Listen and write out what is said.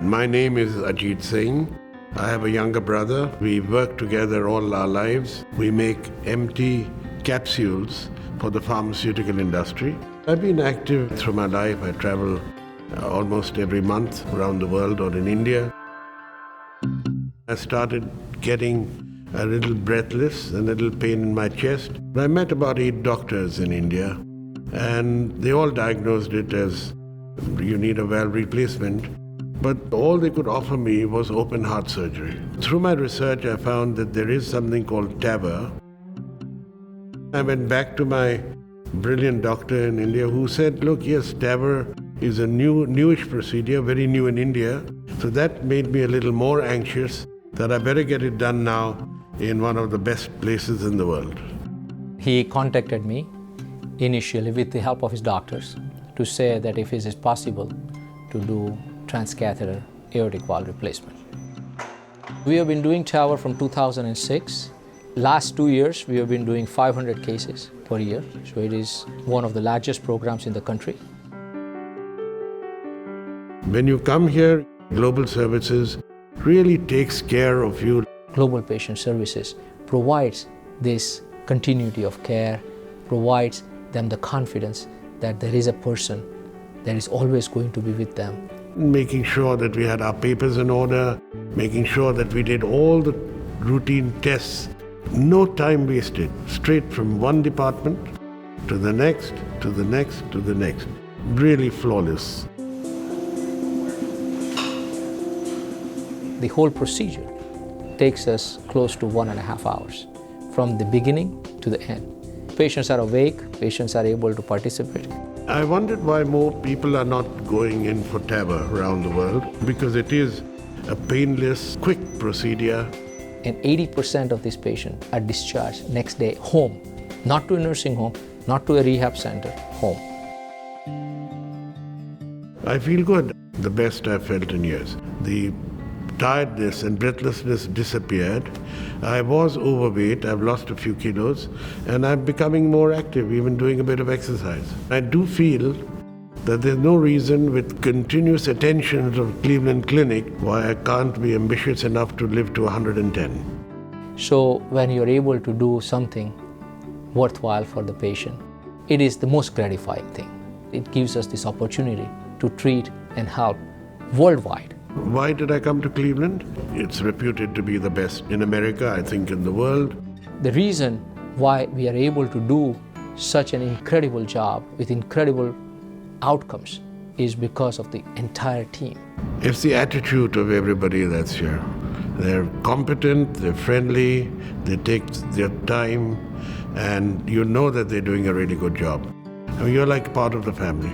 My name is Ajit Singh. I have a younger brother. We work together all our lives. We make empty capsules for the pharmaceutical industry. I've been active through my life. I travel almost every month around the world or in India. I started getting a little breathless, a little pain in my chest. I met about 8 doctors in India, and they all diagnosed it as you need a valve replacement. But all they could offer me was open heart surgery. Through my research, I found that there is something called TAVR. I went back to my brilliant doctor in India who said, look, yes, TAVR is a newish procedure, very new in India. So that made me a little more anxious that I better get it done now in one of the best places in the world. He contacted me initially with the help of his doctors to say that if it is possible to do transcatheter aortic valve replacement. We have been doing TAVR from 2006. Last 2 years, we have been doing 500 cases per year. So it is one of the largest programs in the country. When you come here, Global Services really takes care of you. Global Patient Services provides this continuity of care, provides them the confidence that there is a person that is always going to be with them. Making sure that we had our papers in order, making sure that we did all the routine tests. No time wasted, straight from one department to the next, to the next, to the next. Really flawless. The whole procedure takes us close to 1.5 hours, from the beginning to the end. Patients are awake, patients are able to participate. I wondered why more people are not going in for TAVR around the world, because it is a painless, quick procedure. And 80% of these patients are discharged next day home, not to a nursing home, not to a rehab center, home. I feel good, the best I've felt in years. The tiredness and breathlessness disappeared. I was overweight, I've lost a few kilos, and I'm becoming more active, even doing a bit of exercise. I do feel that there's no reason with continuous attention of Cleveland Clinic why I can't be ambitious enough to live to 110. So when you're able to do something worthwhile for the patient, it is the most gratifying thing. It gives us this opportunity to treat and help worldwide. Why did I come to Cleveland? It's reputed to be the best in America, I think in the world. The reason why we are able to do such an incredible job with incredible outcomes is because of the entire team. It's the attitude of everybody that's here. They're competent, they're friendly, they take their time, and you know that they're doing a really good job. I mean, you're like part of the family.